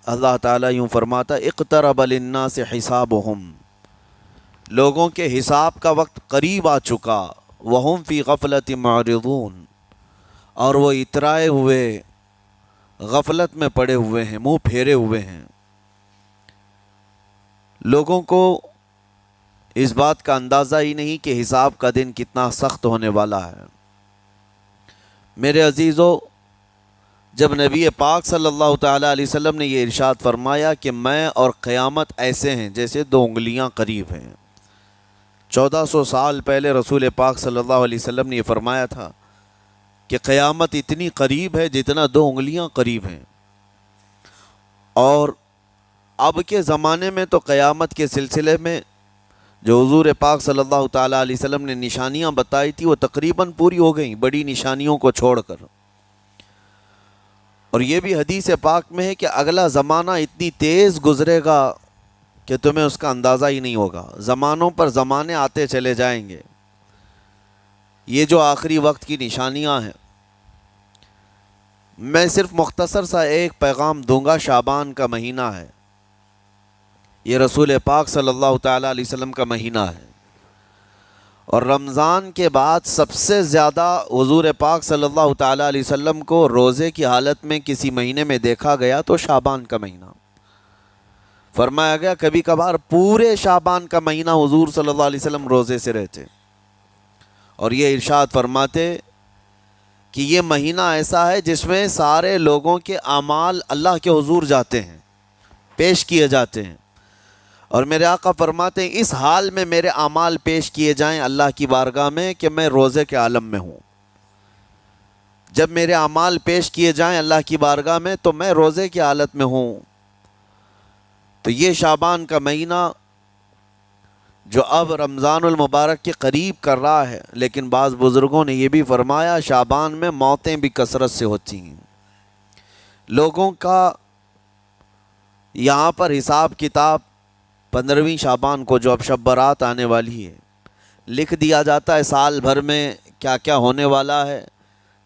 اللہ تعالیٰ یوں فرماتا اقترب للناس حسابہم، لوگوں کے حساب کا وقت قریب آ چکا، وہم فی غفلت معرضون، اور وہ اترائے ہوئے غفلت میں پڑے ہوئے ہیں، منہ پھیرے ہوئے ہیں۔ لوگوں کو اس بات کا اندازہ ہی نہیں کہ حساب کا دن کتنا سخت ہونے والا ہے۔ میرے عزیزو، جب نبی پاک صلی اللہ تعالیٰ علیہ وسلم نے یہ ارشاد فرمایا کہ میں اور قیامت ایسے ہیں جیسے دو انگلیاں قریب ہیں، 1400 سال پہلے رسول پاک صلی اللہ علیہ وسلم نے یہ فرمایا تھا کہ قیامت اتنی قریب ہے جتنا دو انگلیاں قریب ہیں۔ اور اب کے زمانے میں تو قیامت کے سلسلے میں جو حضور پاک صلی اللہ تعالیٰ علیہ وسلم نے نشانیاں بتائی تھی وہ تقریباً پوری ہو گئیں، بڑی نشانیوں کو چھوڑ کر۔ اور یہ بھی حدیث پاک میں ہے کہ اگلا زمانہ اتنی تیز گزرے گا کہ تمہیں اس کا اندازہ ہی نہیں ہوگا، زمانوں پر زمانے آتے چلے جائیں گے۔ یہ جو آخری وقت کی نشانیاں ہیں، میں صرف مختصر سا ایک پیغام دوں گا۔ شعبان کا مہینہ ہے، یہ رسول پاک صلی اللہ تعالیٰ علیہ وسلم کا مہینہ ہے، اور رمضان کے بعد سب سے زیادہ حضور پاک صلی اللہ تعالیٰ علیہ وسلم کو روزے کی حالت میں کسی مہینے میں دیکھا گیا تو شعبان کا مہینہ فرمایا گیا۔ کبھی کبھار پورے شعبان کا مہینہ حضور صلی اللہ علیہ وسلم روزے سے رہتے، اور یہ ارشاد فرماتے کہ یہ مہینہ ایسا ہے جس میں سارے لوگوں کے اعمال اللہ کے حضور جاتے ہیں، پیش کیے جاتے ہیں، اور میرے آقا فرماتے ہیں اس حال میں میرے اعمال پیش کیے جائیں اللہ کی بارگاہ میں کہ میں روزے کے عالم میں ہوں۔ جب میرے اعمال پیش کیے جائیں اللہ کی بارگاہ میں تو میں روزے کی حالت میں ہوں۔ تو یہ شعبان کا مہینہ جو اب رمضان المبارک کے قریب کر رہا ہے، لیکن بعض بزرگوں نے یہ بھی فرمایا شعبان میں موتیں بھی کثرت سے ہوتی ہیں۔ لوگوں کا یہاں پر حساب کتاب 15ویں شعبان کو جو اب شب برات آنے والی ہے لکھ دیا جاتا ہے، سال بھر میں کیا کیا ہونے والا ہے،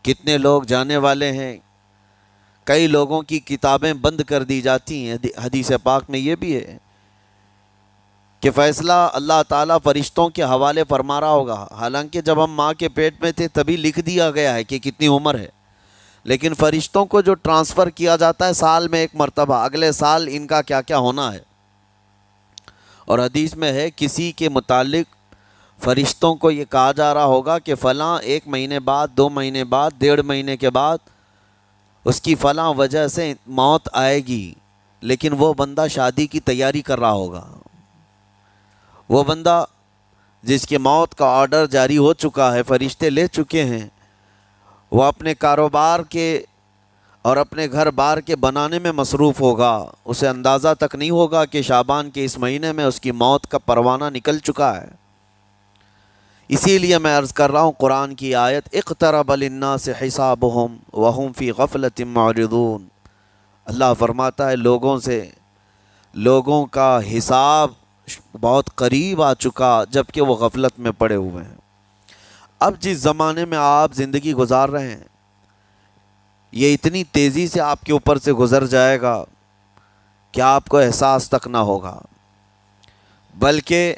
کتنے لوگ جانے والے ہیں۔ کئی لوگوں کی کتابیں بند کر دی جاتی ہیں۔ حدیث پاک میں یہ بھی ہے کہ فیصلہ اللہ تعالیٰ فرشتوں کے حوالے فرما رہا ہوگا، حالانکہ جب ہم ماں کے پیٹ میں تھے تبھی لکھ دیا گیا ہے کہ کتنی عمر ہے، لیکن فرشتوں کو جو ٹرانسفر کیا جاتا ہے سال میں ایک مرتبہ، اگلے سال ان کا کیا کیا ہونا ہے۔ اور حدیث میں ہے کسی کے متعلق فرشتوں کو یہ کہا جا رہا ہوگا کہ فلاں 1 مہینے بعد، 2 مہینے بعد، 1.5 مہینے کے بعد اس کی فلاں وجہ سے موت آئے گی، لیکن وہ بندہ شادی کی تیاری کر رہا ہوگا، وہ بندہ جس کی موت کا آرڈر جاری ہو چکا ہے، فرشتے لے چکے ہیں، وہ اپنے کاروبار کے اور اپنے گھر بار کے بنانے میں مصروف ہوگا، اسے اندازہ تک نہیں ہوگا کہ شعبان کے اس مہینے میں اس کی موت کا پروانہ نکل چکا ہے۔ اسی لیے میں عرض کر رہا ہوں قرآن کی آیت اقترب للناس حسابہم وہم فی غفلت معرضون، اللہ فرماتا ہے لوگوں کا حساب بہت قریب آ چکا جبکہ وہ غفلت میں پڑے ہوئے ہیں۔ اب جس زمانے میں آپ زندگی گزار رہے ہیں یہ اتنی تیزی سے آپ کے اوپر سے گزر جائے گا کہ آپ کو احساس تک نہ ہوگا، بلکہ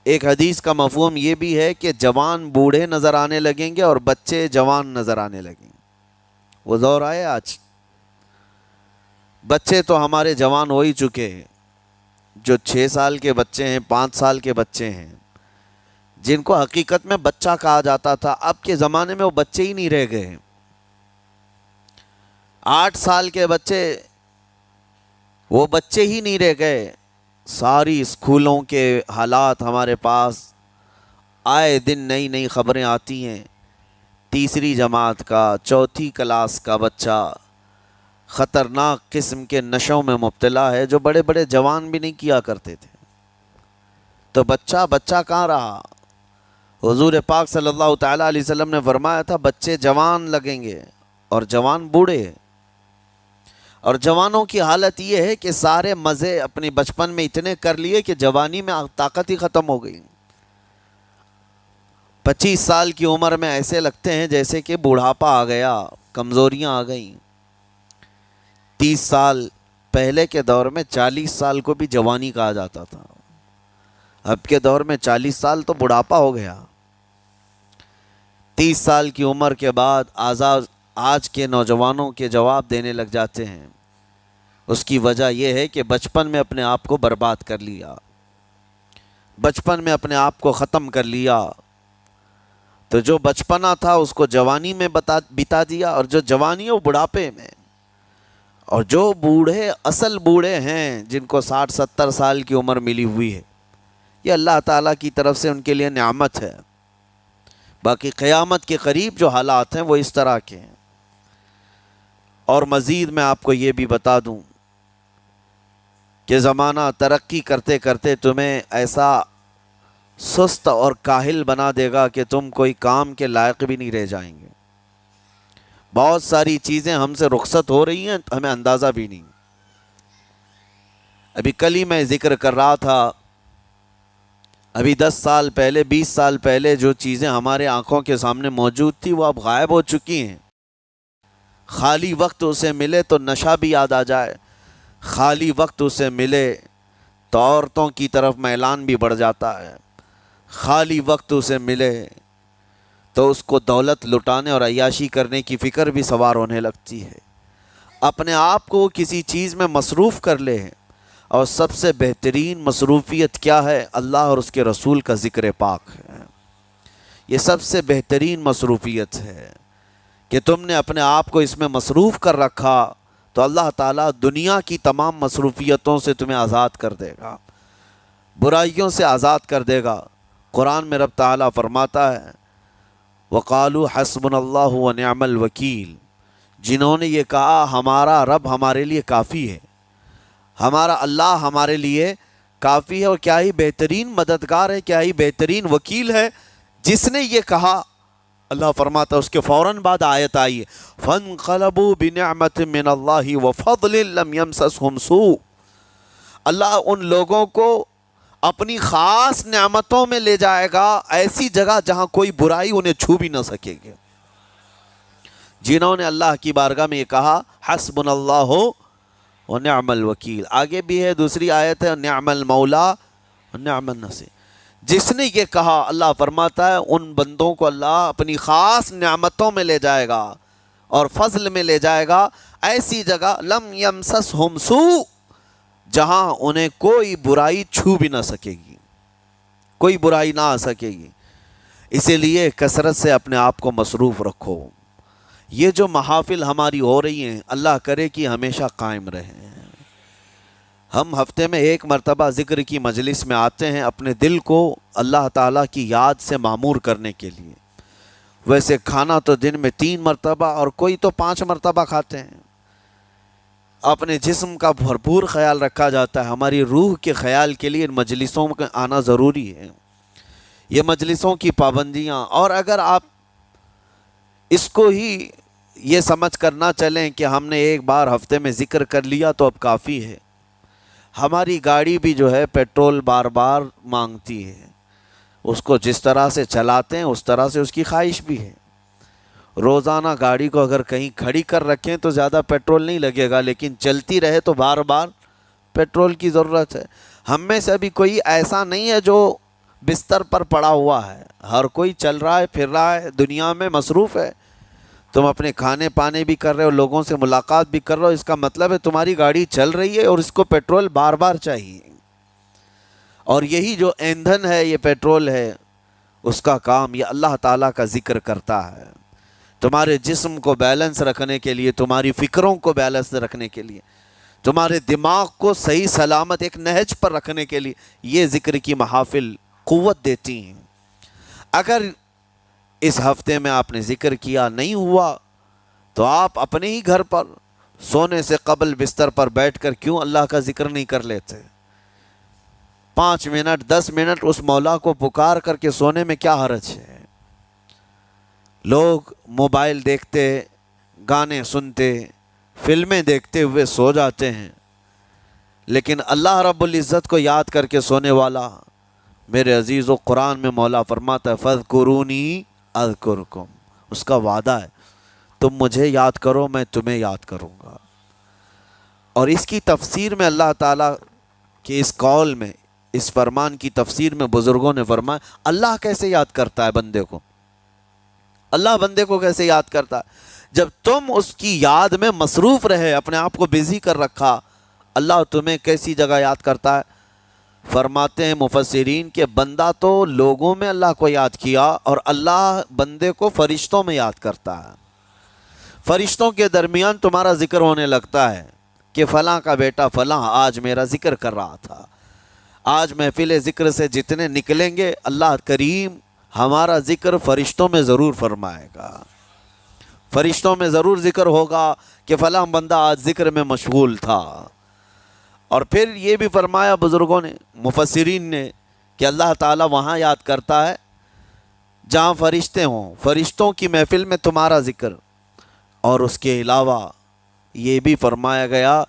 ایک حدیث کا مفہوم یہ بھی ہے کہ جوان بوڑھے نظر آنے لگیں گے اور بچے جوان نظر آنے لگیں گے۔ وہ دور آئے آج، بچے تو ہمارے جوان ہو ہی چکے ہیں، جو 6 سال کے بچے ہیں، 5 سال کے بچے ہیں، جن کو حقیقت میں بچہ کہا جاتا تھا، اب کے زمانے میں وہ بچے ہی نہیں رہ گئے ہیں۔ 8 سال کے بچے وہ بچے ہی نہیں رہ گئے۔ ساری اسکولوں کے حالات ہمارے پاس آئے دن نئی نئی خبریں آتی ہیں، 3ری جماعت کا، 4تھی کلاس کا بچہ خطرناک قسم کے نشوں میں مبتلا ہے جو بڑے بڑے جوان بھی نہیں کیا کرتے تھے۔ تو بچہ کہاں رہا؟ حضور پاک صلی اللہ تعالیٰ علیہ وسلم نے فرمایا تھا بچے جوان لگیں گے اور جوان بوڑھے، اور جوانوں کی حالت یہ ہے کہ سارے مزے اپنے بچپن میں اتنے کر لیے کہ جوانی میں طاقت ہی ختم ہو گئی۔ 25 سال کی عمر میں ایسے لگتے ہیں جیسے کہ بوڑھاپا آ گیا، کمزوریاں آ گئیں۔ 30 سال پہلے کے دور میں 40 سال کو بھی جوانی کہا جاتا تھا، اب کے دور میں 40 سال تو بڑھاپا ہو گیا۔ 30 سال کی عمر کے بعد آج کے نوجوانوں کے جواب دینے لگ جاتے ہیں۔ اس کی وجہ یہ ہے کہ بچپن میں اپنے آپ کو برباد کر لیا، بچپن میں اپنے آپ کو ختم کر لیا، تو جو بچپنا تھا اس کو جوانی میں بتا دیا، اور جو جوانی ہے وہ بڑھاپے میں۔ اور جو بوڑھے اصل بوڑھے ہیں جن کو 60-70 سال کی عمر ملی ہوئی ہے، یہ اللہ تعالیٰ کی طرف سے ان کے لیے نعمت ہے۔ باقی قیامت کے قریب جو حالات ہیں وہ اس طرح کے ہیں۔ اور مزید میں آپ کو یہ بھی بتا دوں کہ زمانہ ترقی کرتے کرتے تمہیں ایسا سست اور کاہل بنا دے گا کہ تم کوئی کام کے لائق بھی نہیں رہ جائیں گے۔ بہت ساری چیزیں ہم سے رخصت ہو رہی ہیں، ہمیں اندازہ بھی نہیں۔ ابھی کل ہی میں ذکر کر رہا تھا، ابھی 10 سال پہلے 20 سال پہلے جو چیزیں ہمارے آنکھوں کے سامنے موجود تھی وہ اب غائب ہو چکی ہیں۔ خالی وقت اسے ملے تو نشہ بھی یاد آ جائے، خالی وقت اسے ملے تو عورتوں کی طرف میلان بھی بڑھ جاتا ہے، خالی وقت اسے ملے تو اس کو دولت لٹانے اور عیاشی کرنے کی فکر بھی سوار ہونے لگتی ہے۔ اپنے آپ کو کسی چیز میں مصروف کر لے، اور سب سے بہترین مصروفیت کیا ہے؟ اللہ اور اس کے رسول کا ذکر پاک ہے۔ یہ سب سے بہترین مصروفیت ہے کہ تم نے اپنے آپ کو اس میں مصروف کر رکھا تو اللہ تعالیٰ دنیا کی تمام مصروفیتوں سے تمہیں آزاد کر دے گا، برائیوں سے آزاد کر دے گا۔ قرآن میں رب تعالیٰ فرماتا ہے وَقَالُوا حَسْبُنَا اللَّهُ وَنِعْمَ الْوَكِيلُ، جنہوں نے یہ کہا ہمارا رب ہمارے لیے کافی ہے، ہمارا اللہ ہمارے لیے کافی ہے، اور کیا ہی بہترین مددگار ہے، کیا ہی بہترین وکیل ہے جس نے یہ کہا۔ اللہ فرماتا ہے اس کے فوراً بعد آیت آئی ہے فَانْقَلَبُوا بِنِعْمَةٍ مِّنَ اللَّهِ وَفَضْلٍ لَمْ يَمْسَسْهُمْ سُوءٌ، اللہ ان لوگوں کو اپنی خاص نعمتوں میں لے جائے گا، ایسی جگہ جہاں کوئی برائی انہیں چھو بھی نہ سکے گے۔ جنہوں نے اللہ کی بارگاہ میں یہ کہا حسبنا اللہ ونعم الوکیل، آگے بھی ہے دوسری آیت ہے نعم المولا ونعم النصیر، جس نے یہ کہا اللہ فرماتا ہے ان بندوں کو اللہ اپنی خاص نعمتوں میں لے جائے گا اور فضل میں لے جائے گا، ایسی جگہ لم یمسسہم سوء، جہاں انہیں کوئی برائی چھو بھی نہ سکے گی، کوئی برائی نہ آ سکے گی۔ اسی لیے کثرت سے اپنے آپ کو مصروف رکھو۔ یہ جو محافل ہماری ہو رہی ہیں اللہ کرے کہ ہمیشہ قائم رہیں۔ ہم ہفتے میں 1 مرتبہ ذکر کی مجلس میں آتے ہیں اپنے دل کو اللہ تعالیٰ کی یاد سے معمور کرنے کے لیے۔ ویسے کھانا تو دن میں 3 مرتبہ اور کوئی تو 5 مرتبہ کھاتے ہیں۔ اپنے جسم کا بھرپور خیال رکھا جاتا ہے، ہماری روح کے خیال کے لیے ان مجلسوں میں آنا ضروری ہے۔ یہ مجلسوں کی پابندیاں، اور اگر آپ اس کو ہی یہ سمجھ کر نہ چلیں کہ ہم نے ایک بار ہفتے میں ذکر کر لیا تو اب کافی ہے۔ ہماری گاڑی بھی جو ہے پیٹرول بار بار مانگتی ہے، اس کو جس طرح سے چلاتے ہیں اس طرح سے اس کی خواہش بھی ہے۔ روزانہ گاڑی کو اگر کہیں کھڑی کر رکھیں تو زیادہ پیٹرول نہیں لگے گا، لیکن چلتی رہے تو بار بار پیٹرول کی ضرورت ہے۔ ہم میں سے ابھی کوئی ایسا نہیں ہے جو بستر پر پڑا ہوا ہے، ہر کوئی چل رہا ہے، پھر رہا ہے، دنیا میں مصروف ہے۔ تم اپنے کھانے پانے بھی کر رہے ہو، لوگوں سے ملاقات بھی کر رہے ہو، اس کا مطلب ہے تمہاری گاڑی چل رہی ہے اور اس کو پیٹرول بار بار چاہیے۔ اور یہی جو ایندھن ہے، یہ پیٹرول ہے، اس کا کام یہ اللہ تعالیٰ کا ذکر کرتا ہے۔ تمہارے جسم کو بیلنس رکھنے کے لیے، تمہاری فکروں کو بیلنس رکھنے کے لیے، تمہارے دماغ کو صحیح سلامت ایک نہج پر رکھنے کے لیے یہ ذکر کی محافل قوت دیتی ہیں۔ اگر اس ہفتے میں آپ نے ذکر کیا نہیں ہوا تو آپ اپنے ہی گھر پر سونے سے قبل بستر پر بیٹھ کر کیوں اللہ کا ذکر نہیں کر لیتے؟ 5 منٹ 10 منٹ اس مولا کو پکار کر کے سونے میں کیا حرج ہے؟ لوگ موبائل دیکھتے، گانے سنتے، فلمیں دیکھتے ہوئے سو جاتے ہیں، لیکن اللہ رب العزت کو یاد کر کے سونے والا، میرے عزیزو، قرآن میں مولا فرماتا ہے فَاذْكُرُونِي اذکرکم، اس کا وعدہ ہے تم مجھے یاد کرو میں تمہیں یاد کروں گا۔ اور اس کی تفسیر میں اللہ تعالیٰ کے اس قول میں، اس فرمان کی تفسیر میں بزرگوں نے فرمایا اللہ کیسے یاد کرتا ہے بندے کو، اللہ بندے کو کیسے یاد کرتا ہے؟ جب تم اس کی یاد میں مصروف رہے، اپنے آپ کو بزی کر رکھا، اللہ تمہیں کیسی جگہ یاد کرتا ہے؟ فرماتے ہیں مفسرین کہ بندہ تو لوگوں میں اللہ کو یاد کیا، اور اللہ بندے کو فرشتوں میں یاد کرتا ہے۔ فرشتوں کے درمیان تمہارا ذکر ہونے لگتا ہے کہ فلاں کا بیٹا فلاں آج میرا ذکر کر رہا تھا۔ آج محفل ذکر سے جتنے نکلیں گے اللہ کریم ہمارا ذکر فرشتوں میں ضرور فرمائے گا، فرشتوں میں ضرور ذکر ہوگا کہ فلاں بندہ آج ذکر میں مشغول تھا۔ اور پھر یہ بھی فرمایا بزرگوں نے، مفسرین نے، کہ اللہ تعالیٰ وہاں یاد کرتا ہے جہاں فرشتے ہوں، فرشتوں کی محفل میں تمہارا ذکر۔ اور اس کے علاوہ یہ بھی فرمایا گیا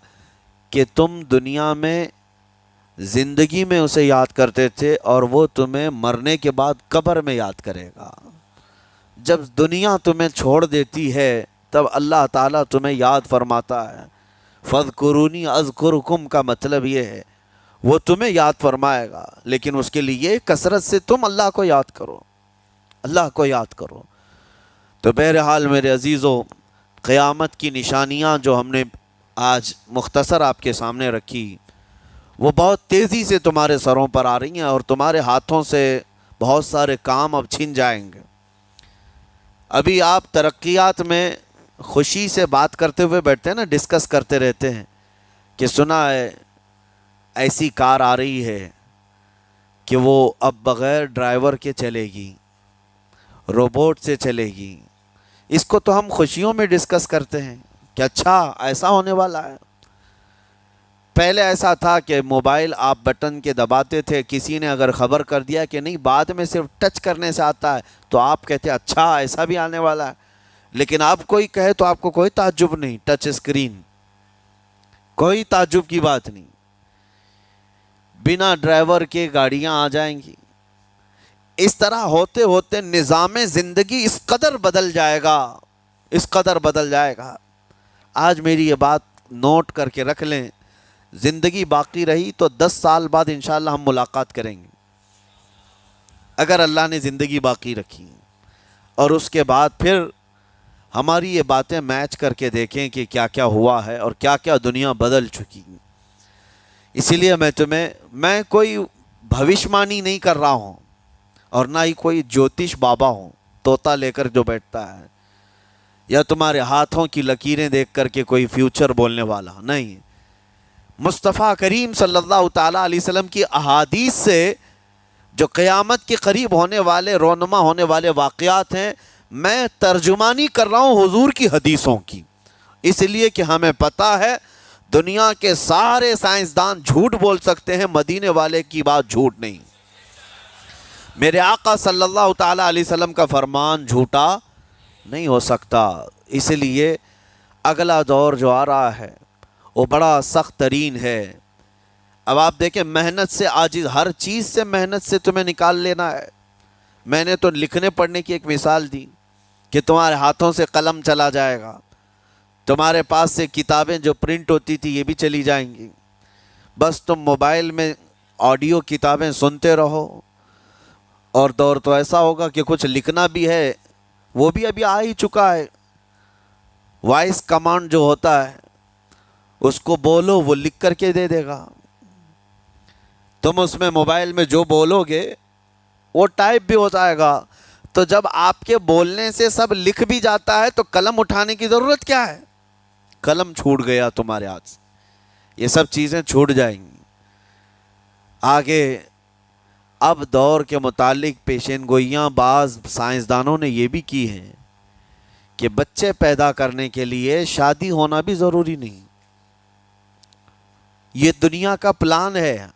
کہ تم دنیا میں زندگی میں اسے یاد کرتے تھے، اور وہ تمہیں مرنے کے بعد قبر میں یاد کرے گا۔ جب دنیا تمہیں چھوڑ دیتی ہے تب اللہ تعالیٰ تمہیں یاد فرماتا ہے۔ فَاذْكُرُونِی أَذْكُرْكُمْ کا مطلب یہ ہے وہ تمہیں یاد فرمائے گا، لیکن اس کے لیے کثرت سے تم اللہ کو یاد کرو، اللہ کو یاد کرو۔ تو بہرحال میرے عزیزو، قیامت کی نشانیاں جو ہم نے آج مختصر آپ کے سامنے رکھی، وہ بہت تیزی سے تمہارے سروں پر آ رہی ہیں، اور تمہارے ہاتھوں سے بہت سارے کام اب چھن جائیں گے۔ ابھی آپ ترقیات میں خوشی سے بات کرتے ہوئے بیٹھتے ہیں نا، ڈسکس کرتے رہتے ہیں کہ سنا ہے ایسی کار آ رہی ہے کہ وہ اب بغیر ڈرائیور کے چلے گی، روبوٹ سے چلے گی۔ اس کو تو ہم خوشیوں میں ڈسکس کرتے ہیں کہ اچھا ایسا ہونے والا ہے۔ پہلے ایسا تھا کہ موبائل آپ بٹن کے دباتے تھے، کسی نے اگر خبر کر دیا کہ نہیں بعد میں صرف ٹچ کرنے سے آتا ہے تو آپ کہتے اچھا ایسا بھی آنے والا ہے۔ لیکن آپ کوئی کہے تو آپ کو کوئی تعجب نہیں، ٹچ اسکرین، کوئی تعجب کی بات نہیں، بنا ڈرائیور کے گاڑیاں آ جائیں گی۔ اس طرح ہوتے ہوتے نظام زندگی اس قدر بدل جائے گا، اس قدر بدل جائے گا۔ آج میری یہ بات نوٹ کر کے رکھ لیں، زندگی باقی رہی تو 10 سال بعد انشاءاللہ ہم ملاقات کریں گے، اگر اللہ نے زندگی باقی رکھی، اور اس کے بعد پھر ہماری یہ باتیں میچ کر کے دیکھیں کہ کیا کیا ہوا ہے اور کیا کیا دنیا بدل چکی۔ اسی لیے میں کوئی بھوشمانی نہیں کر رہا ہوں، اور نہ ہی کوئی جوتش بابا ہوں طوطا لے کر جو بیٹھتا ہے، یا تمہارے ہاتھوں کی لکیریں دیکھ کر کے کوئی فیوچر بولنے والا نہیں۔ مصطفیٰ کریم صلی اللہ تعالیٰ علیہ وسلم کی احادیث سے جو قیامت کے قریب ہونے والے رونما ہونے والے واقعات ہیں، میں ترجمانی کر رہا ہوں حضور کی حدیثوں کی، اس لیے کہ ہمیں پتہ ہے دنیا کے سارے سائنسدان جھوٹ بول سکتے ہیں، مدینے والے کی بات جھوٹ نہیں۔ میرے آقا صلی اللہ تعالیٰ علیہ وسلم کا فرمان جھوٹا نہیں ہو سکتا۔ اس لیے اگلا دور جو آ رہا ہے وہ بڑا سخت ترین ہے۔ اب آپ دیکھیں، محنت سے عاجز، ہر چیز سے محنت سے تمہیں نکال لینا ہے۔ میں نے تو لکھنے پڑھنے کی ایک مثال دی کہ تمہارے ہاتھوں سے قلم چلا جائے گا، تمہارے پاس سے کتابیں جو پرنٹ ہوتی تھی یہ بھی چلی جائیں گی، بس تم موبائل میں آڈیو کتابیں سنتے رہو۔ اور دور تو ایسا ہوگا کہ کچھ لکھنا بھی ہے، وہ بھی ابھی آ ہی چکا ہے، وائس کمانڈ جو ہوتا ہے اس کو بولو وہ لکھ کر کے دے دے گا۔ تم اس میں موبائل میں جو بولو گے وہ ٹائپ بھی ہو جائے گا۔ تو جب آپ کے بولنے سے سب لکھ بھی جاتا ہے تو قلم اٹھانے کی ضرورت کیا ہے؟ قلم چھوٹ گیا تمہارے ہاتھ سے، یہ سب چیزیں چھوٹ جائیں گی۔ آگے اب دور کے متعلق پیشین گوئیاں بعض سائنسدانوں نے یہ بھی کی ہیں کہ بچے پیدا کرنے کے لیے شادی ہونا بھی ضروری نہیں۔ یہ دنیا کا پلان ہے،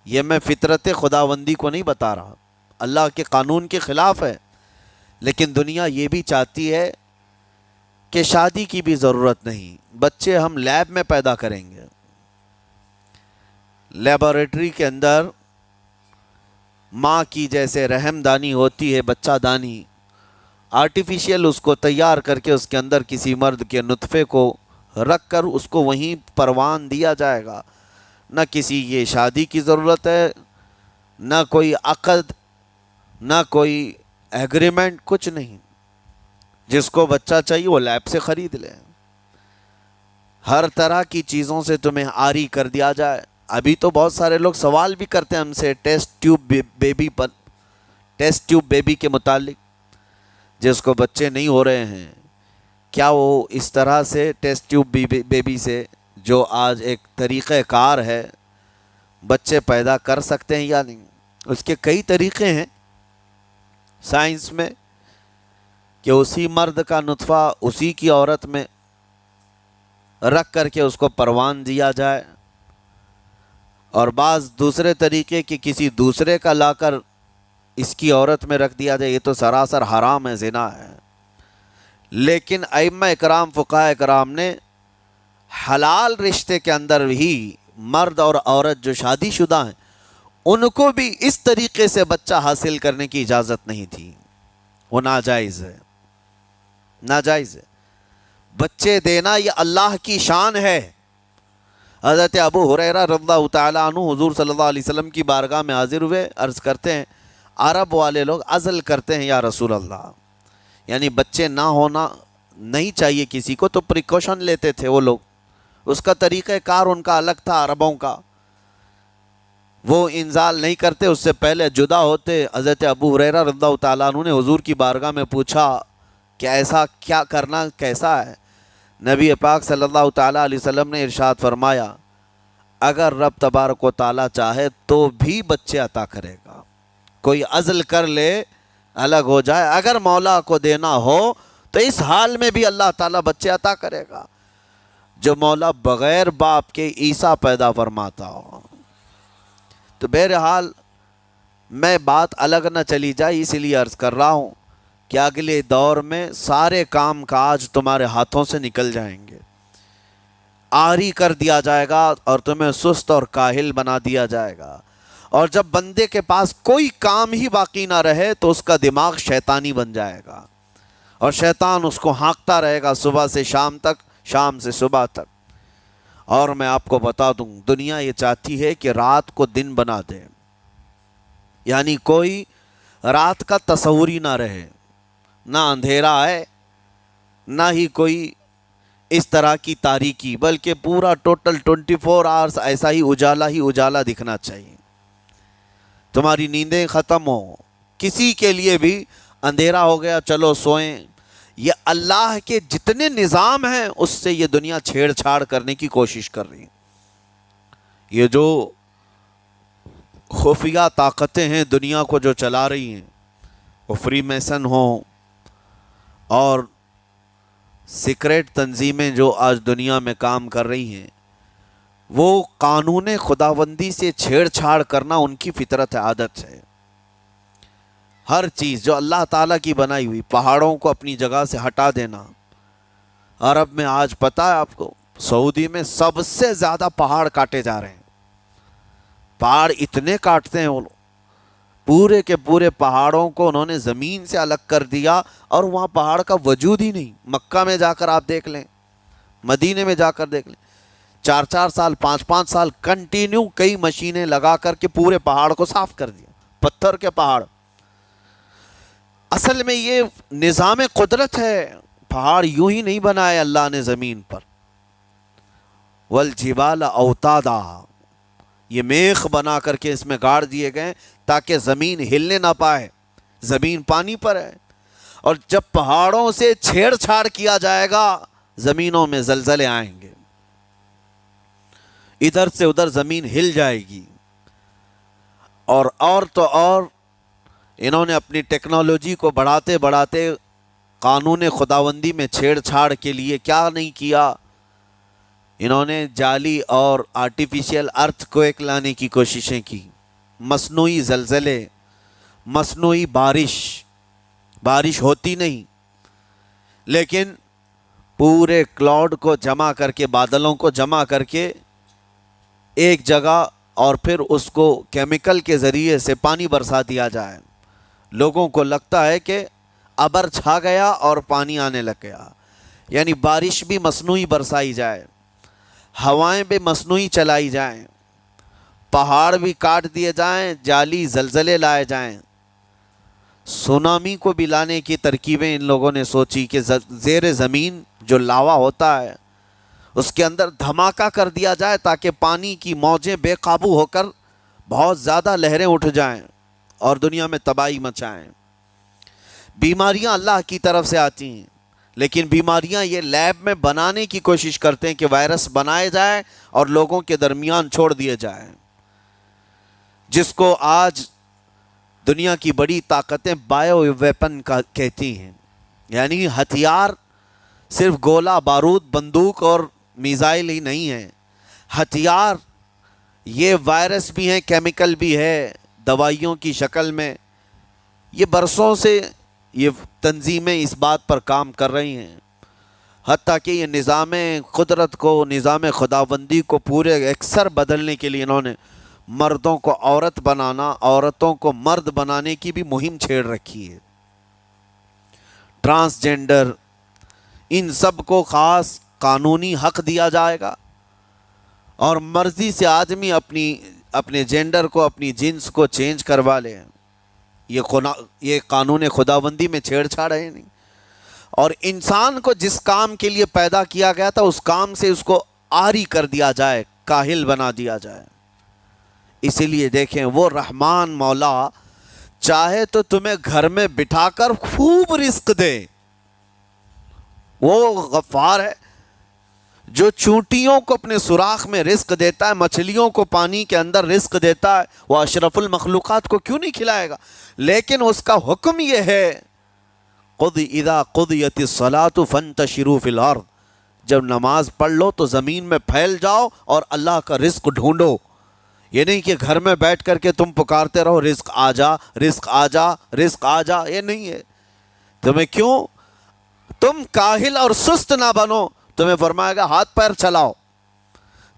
یہ میں فطرت خداوندی کو نہیں بتا رہا، اللہ کے قانون کے خلاف ہے، لیکن دنیا یہ بھی چاہتی ہے کہ شادی کی بھی ضرورت نہیں، بچے ہم لیب میں پیدا کریں گے، لیبارٹری کے اندر ماں کی جیسے رحم دانی ہوتی ہے، بچہ دانی، آرٹیفیشیل اس کو تیار کر کے اس کے اندر کسی مرد کے نطفے کو رکھ کر اس کو وہیں پروان دیا جائے گا۔ نہ کسی یہ شادی کی ضرورت ہے، نہ کوئی عقد، نہ کوئی ایگریمنٹ، کچھ نہیں۔ جس کو بچہ چاہیے وہ لیب سے خرید لے، ہر طرح کی چیزوں سے تمہیں عاری کر دیا جائے۔ ابھی تو بہت سارے لوگ سوال بھی کرتے ہیں ہم سے ٹیسٹ ٹیوب بیبی کے متعلق، جس کو بچے نہیں ہو رہے ہیں، کیا وہ اس طرح سے ٹیسٹ ٹیوب بیبی سے، جو آج ایک طریقہ کار ہے، بچے پیدا کر سکتے ہیں یا نہیں؟ اس کے کئی طریقے ہیں سائنس میں، کہ اسی مرد کا نطفہ اسی کی عورت میں رکھ کر کے اس کو پروان دیا جائے، اور بعض دوسرے طریقے کہ کسی دوسرے کا لا کر اس کی عورت میں رکھ دیا جائے۔ یہ تو سراسر حرام ہے، زنا ہے۔ لیکن ائمہ اکرام، فقہاء اکرام نے حلال رشتے کے اندر ہی مرد اور عورت جو شادی شدہ ہیں ان کو بھی اس طریقے سے بچہ حاصل کرنے کی اجازت نہیں تھی، وہ ناجائز ہے، ناجائز ہے۔ بچے دینا یہ اللہ کی شان ہے۔ حضرت ابو ہریرہ رضی اللہ تعالیٰ عنہ حضور صلی اللہ علیہ وسلم کی بارگاہ میں حاضر ہوئے، عرض کرتے ہیں عرب والے لوگ عزل کرتے ہیں یا رسول اللہ، یعنی بچے نہ ہونا نہیں چاہیے کسی کو، تو پریکاشن لیتے تھے وہ لوگ، اس کا طریقہ کار ان کا الگ تھا عربوں کا، وہ انزال نہیں کرتے، اس سے پہلے جدا ہوتے۔ حضرت ابو ہریرہ رضی اللہ تعالیٰ عنہ نے حضور کی بارگاہ میں پوچھا کہ ایسا کیا کرنا کیسا ہے؟ نبی پاک صلی اللہ تعالیٰ علیہ وسلم نے ارشاد فرمایا اگر رب تبارک و تعالیٰ چاہے تو بھی بچے عطا کرے گا، کوئی عزل کر لے الگ ہو جائے، اگر مولا کو دینا ہو تو اس حال میں بھی اللہ تعالیٰ بچے عطا کرے گا۔ جو مولا بغیر باپ کے عیسیٰ پیدا فرماتا ہو۔ تو بہرحال میں بات الگ نہ چلی جائے اس لیے عرض کر رہا ہوں کہ اگلے دور میں سارے کام کاج تمہارے ہاتھوں سے نکل جائیں گے، عاری کر دیا جائے گا اور تمہیں سست اور کاہل بنا دیا جائے گا، اور جب بندے کے پاس کوئی کام ہی باقی نہ رہے تو اس کا دماغ شیطانی بن جائے گا، اور شیطان اس کو ہانکتا رہے گا صبح سے شام تک، شام سے صبح تک۔ اور میں آپ کو بتا دوں دنیا یہ چاہتی ہے کہ رات کو دن بنا دے، یعنی کوئی رات کا تصور ہی نہ رہے، نہ اندھیرا ہے نہ ہی کوئی اس طرح کی تاریکی، بلکہ پورا ٹوٹل 24 آورز ایسا ہی اجالا دکھنا چاہیے۔ تمہاری نیندیں ختم ہو، کسی کے لیے بھی اندھیرا ہو گیا چلو سوئیں، یہ اللہ کے جتنے نظام ہیں اس سے یہ دنیا چھیڑ چھاڑ کرنے کی کوشش کر رہی ہے۔ یہ جو خفیہ طاقتیں ہیں دنیا کو جو چلا رہی ہیں، وہ فری میسن ہوں اور سیکریٹ تنظیمیں جو آج دنیا میں کام کر رہی ہیں، وہ قانون خداوندی سے چھیڑ چھاڑ کرنا ان کی فطرت عادت ہے۔ ہر چیز جو اللہ تعالیٰ کی بنائی ہوئی، پہاڑوں کو اپنی جگہ سے ہٹا دینا۔ عرب میں آج پتہ ہے آپ کو، سعودی میں سب سے زیادہ پہاڑ کاٹے جا رہے ہیں، پہاڑ اتنے کاٹتے ہیں وہ لوگ، پورے کے پورے پہاڑوں کو انہوں نے زمین سے الگ کر دیا، اور وہاں پہاڑ کا وجود ہی نہیں۔ مکہ میں جا کر آپ دیکھ لیں، مدینے میں جا کر دیکھ لیں، 4 سال 5 سال کنٹینیو کئی مشینیں لگا کر کے پورے پہاڑ کو صاف کر دیا، پتھر کے پہاڑ۔ اصل میں یہ نظام قدرت ہے، پہاڑ یوں ہی نہیں بنائے اللہ نے زمین پر۔ والجبال اوتادا، یہ میخ بنا کر کے اس میں گاڑ دیے گئے تاکہ زمین ہلنے نہ پائے، زمین پانی پر ہے، اور جب پہاڑوں سے چھیڑ چھاڑ کیا جائے گا زمینوں میں زلزلے آئیں گے، ادھر سے ادھر زمین ہل جائے گی۔ اور تو اور انہوں نے اپنی ٹیکنالوجی کو بڑھاتے بڑھاتے قانون خداوندی میں چھیڑ چھاڑ کے لیے کیا نہیں کیا، انہوں نے جعلی اور آرٹیفیشل ارتھ کویک لانے کی کوششیں کی، مصنوعی زلزلے، مصنوعی بارش ہوتی نہیں، لیکن پورے کلاؤڈ کو جمع کر کے، بادلوں کو جمع کر کے ایک جگہ، اور پھر اس کو کیمیکل کے ذریعے سے پانی برسا دیا جائے۔ لوگوں کو لگتا ہے کہ ابر چھا گیا اور پانی آنے لگ گیا، یعنی بارش بھی مصنوعی برسائی جائے، ہوائیں بھی مصنوعی چلائی جائیں، پہاڑ بھی کاٹ دیے جائیں، جعلی زلزلے لائے جائیں، سونامی کو بھی لانے کی ترکیبیں ان لوگوں نے سوچی کہ زیر زمین جو لاوا ہوتا ہے اس کے اندر دھماکہ کر دیا جائے تاکہ پانی کی موجیں بے قابو ہو کر بہت زیادہ لہریں اٹھ جائیں اور دنیا میں تباہی مچائیں۔ بیماریاں اللہ کی طرف سے آتی ہیں، لیکن بیماریاں یہ لیب میں بنانے کی کوشش کرتے ہیں کہ وائرس بنائے جائے اور لوگوں کے درمیان چھوڑ دیے جائیں، جس کو آج دنیا کی بڑی طاقتیں بایو ویپن کا کہتی ہیں، یعنی ہتھیار صرف گولہ بارود بندوق اور میزائل ہی نہیں ہیں، ہتھیار یہ وائرس بھی ہیں، کیمیکل بھی ہے، دوائیوں کی شکل میں۔ یہ برسوں سے یہ تنظیمیں اس بات پر کام کر رہی ہیں، حتیٰ کہ یہ نظام قدرت کو، نظام خداوندی کو پورے اکثر بدلنے کے لیے انہوں نے مردوں کو عورت بنانا، عورتوں کو مرد بنانے کی بھی مہم چھیڑ رکھی ہے۔ ٹرانسجینڈر، ان سب کو خاص قانونی حق دیا جائے گا اور مرضی سے آدمی اپنے جینڈر کو، اپنی جنس کو چینج کروا لے۔ یہ قانون خداوندی میں چھیڑ چھاڑ ہے نہیں، اور انسان کو جس کام کے لیے پیدا کیا گیا تھا اس کام سے اس کو عاری کر دیا جائے، کاہل بنا دیا جائے۔ اسی لیے دیکھیں وہ رحمان مولا چاہے تو تمہیں گھر میں بٹھا کر خوب رزق دے، وہ غفار ہے جو چونٹیوں کو اپنے سوراخ میں رزق دیتا ہے، مچھلیوں کو پانی کے اندر رزق دیتا ہے، وہ اشرف المخلوقات کو کیوں نہیں کھلائے گا؟ لیکن اس کا حکم یہ ہے اذا قضیت الصلاۃ فانتشروا فی الارض، جب نماز پڑھ لو تو زمین میں پھیل جاؤ اور اللہ کا رزق ڈھونڈو۔ یہ نہیں کہ گھر میں بیٹھ کر کے تم پکارتے رہو رزق آ جا، رزق آ جا، رزق آ جا، یہ نہیں ہے۔ تمہیں کیوں؟ تم کاہل اور سست نہ بنو، تمہیں فرمائے گا ہاتھ پیر چلاؤ۔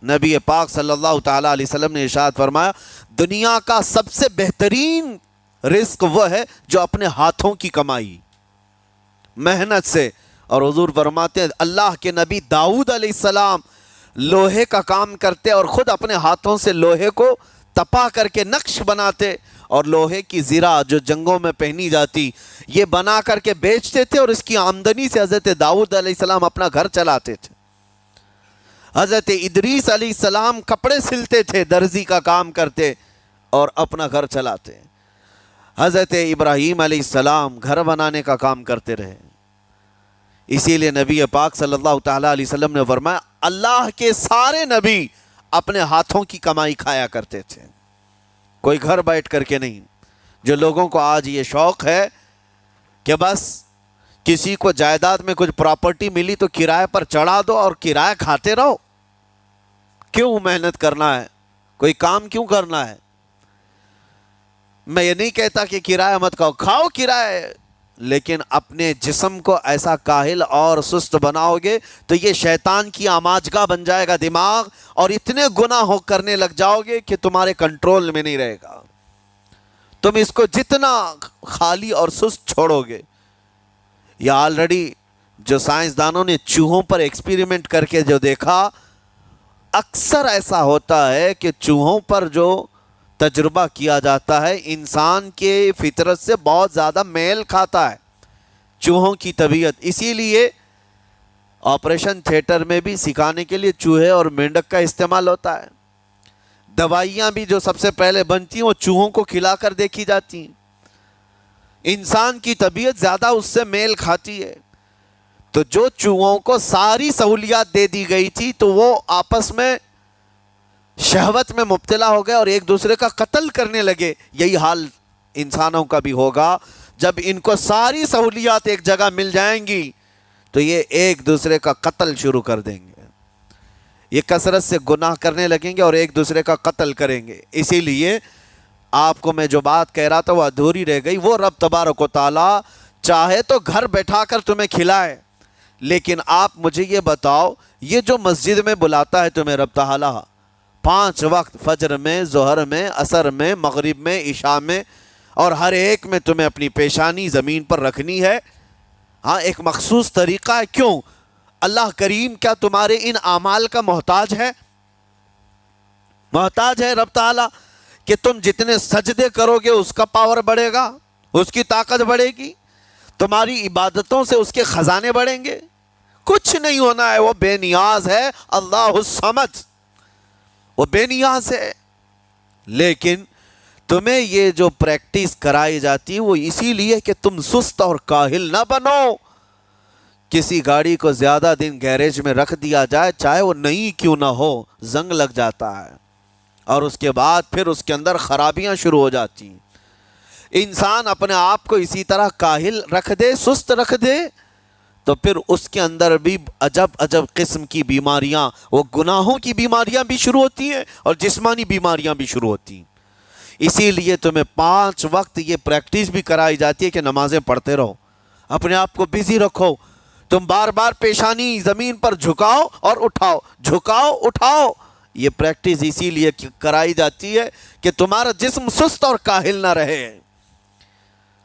نبی پاک صلی اللہ تعالیٰ علیہ وسلم نے ارشاد فرمایا دنیا کا سب سے بہترین رزق وہ ہے جو اپنے ہاتھوں کی کمائی، محنت سے۔ اور حضور فرماتے ہیں اللہ کے نبی داؤد علیہ السلام لوہے کا کام کرتے اور خود اپنے ہاتھوں سے لوہے کو تپا کر کے نقش بناتے، اور لوہے کی زرہ جو جنگوں میں پہنی جاتی یہ بنا کر کے بیچتے تھے، اور اس کی آمدنی سے حضرت داؤد علیہ السلام اپنا گھر چلاتے تھے۔ حضرت ادریس علیہ السلام کپڑے سلتے تھے، درزی کا کام کرتے اور اپنا گھر چلاتے۔ حضرت ابراہیم علیہ السلام گھر بنانے کا کام کرتے رہے۔ اسی لیے نبی پاک صلی اللہ تعالیٰ علیہ وسلم نے فرمایا اللہ کے سارے نبی اپنے ہاتھوں کی کمائی کھایا کرتے تھے، کوئی گھر بیٹھ کر کے نہیں۔ جو لوگوں کو آج یہ شوق ہے کہ بس کسی کو جائیداد میں کچھ پراپرٹی ملی تو کرائے پر چڑھا دو اور کرایہ کھاتے رہو، کیوں محنت کرنا ہے؟ کوئی کام کیوں کرنا ہے؟ میں یہ نہیں کہتا کہ کرایہ مت کھاؤ، کھاؤ کرایہ، لیکن اپنے جسم کو ایسا کاہل اور سست بناؤ گے تو یہ شیطان کی آماجگاہ بن جائے گا دماغ، اور اتنے گناہ کرنے لگ جاؤ گے کہ تمہارے کنٹرول میں نہیں رہے گا۔ تم اس کو جتنا خالی اور سست چھوڑو گے۔ یہ آلریڈی جو سائنسدانوں نے چوہوں پر ایکسپیریمنٹ کر کے جو دیکھا، اکثر ایسا ہوتا ہے کہ چوہوں پر جو تجربہ کیا جاتا ہے انسان کے فطرت سے بہت زیادہ میل کھاتا ہے چوہوں کی طبیعت۔ اسی لیے آپریشن تھیٹر میں بھی سکھانے کے لیے چوہے اور مینڈک کا استعمال ہوتا ہے۔ دوائیاں بھی جو سب سے پہلے بنتی ہیں وہ چوہوں کو کھلا کر دیکھی جاتی ہیں۔ انسان کی طبیعت زیادہ اس سے میل کھاتی ہے۔ تو جو چوہوں کو ساری سہولیات دے دی گئی تھی تو وہ آپس میں شہوت میں مبتلا ہو گئے اور ایک دوسرے کا قتل کرنے لگے۔ یہی حال انسانوں کا بھی ہوگا، جب ان کو ساری سہولیات ایک جگہ مل جائیں گی تو یہ ایک دوسرے کا قتل شروع کر دیں گے، یہ کثرت سے گناہ کرنے لگیں گے اور ایک دوسرے کا قتل کریں گے۔ اسی لیے آپ کو میں جو بات کہہ رہا تھا وہ ادھوری رہ گئی۔ وہ رب تبارک و تعالیٰ چاہے تو گھر بیٹھا کر تمہیں کھلائے، لیکن آپ مجھے یہ بتاؤ یہ جو مسجد میں بلاتا ہے تمہیں رب تعالیٰ 5 وقت، فجر میں، ظہر میں، عصر میں، مغرب میں، عشاء میں، اور ہر ایک میں تمہیں اپنی پیشانی زمین پر رکھنی ہے۔ ہاں ایک مخصوص طریقہ ہے، کیوں؟ اللہ کریم کیا تمہارے ان اعمال کا محتاج ہے؟ محتاج ہے رب تعالیٰ کہ تم جتنے سجدے کرو گے اس کا پاور بڑھے گا، اس کی طاقت بڑھے گی، تمہاری عبادتوں سے اس کے خزانے بڑھیں گے؟ کچھ نہیں ہونا ہے، وہ بے نیاز ہے، اللہ الصمد، وہ بے نیاز ہے۔ لیکن تمہیں یہ جو پریکٹس کرائی جاتی ہے وہ اسی لیے کہ تم سست اور کاہل نہ بنو۔ کسی گاڑی کو زیادہ دن گیریج میں رکھ دیا جائے، چاہے وہ نئی کیوں نہ ہو، زنگ لگ جاتا ہے اور اس کے بعد پھر اس کے اندر خرابیاں شروع ہو جاتی ہیں۔ انسان اپنے آپ کو اسی طرح کاہل رکھ دے، سست رکھ دے، تو پھر اس کے اندر بھی عجب عجب قسم کی بیماریاں، وہ گناہوں کی بیماریاں بھی شروع ہوتی ہیں اور جسمانی بیماریاں بھی شروع ہوتی ہیں۔ اسی لیے تمہیں 5 وقت یہ پریکٹس بھی کرائی جاتی ہے کہ نمازیں پڑھتے رہو، اپنے آپ کو بزی رکھو، تم بار بار پیشانی زمین پر جھکاؤ اور اٹھاؤ، جھکاؤ اٹھاؤ۔ یہ پریکٹس اسی لیے کرائی جاتی ہے کہ تمہارا جسم سست اور کاہل نہ رہے۔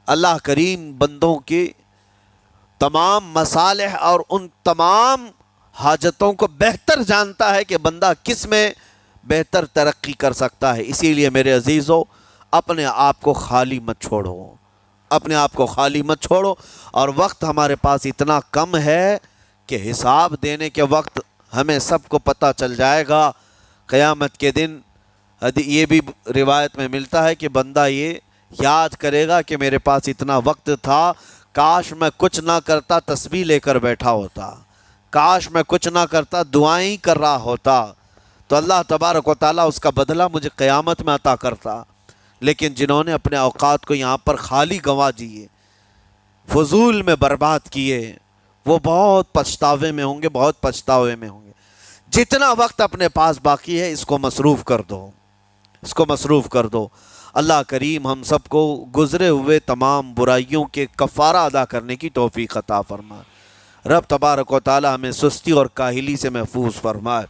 اللہ کریم بندوں کے تمام مصالح اور ان تمام حاجتوں کو بہتر جانتا ہے کہ بندہ کس میں بہتر ترقی کر سکتا ہے۔ اسی لیے میرے عزیزو، اپنے آپ کو خالی مت چھوڑو، اپنے آپ کو خالی مت چھوڑو۔ اور وقت ہمارے پاس اتنا کم ہے کہ حساب دینے کے وقت ہمیں سب کو پتہ چل جائے گا قیامت کے دن۔ یہ بھی روایت میں ملتا ہے کہ بندہ یہ یاد کرے گا کہ میرے پاس اتنا وقت تھا، کاش میں کچھ نہ کرتا، تسبیح لے کر بیٹھا ہوتا، کاش میں کچھ نہ کرتا، دعائیں ہی کر رہا ہوتا، تو اللہ تبارک و تعالیٰ اس کا بدلہ مجھے قیامت میں عطا کرتا۔ لیکن جنہوں نے اپنے اوقات کو یہاں پر خالی گنوا دیے، فضول میں برباد کیے، وہ بہت پچھتاوے میں ہوں گے، بہت پچھتاوے میں ہوں گے۔ جتنا وقت اپنے پاس باقی ہے اس کو مصروف کر دو، اس کو مصروف کر دو۔ اللہ کریم ہم سب کو گزرے ہوئے تمام برائیوں کے کفارہ ادا کرنے کی توفیق عطا فرمائے۔ رب تبارک و تعالی ہمیں سستی اور کاہلی سے محفوظ فرمائے۔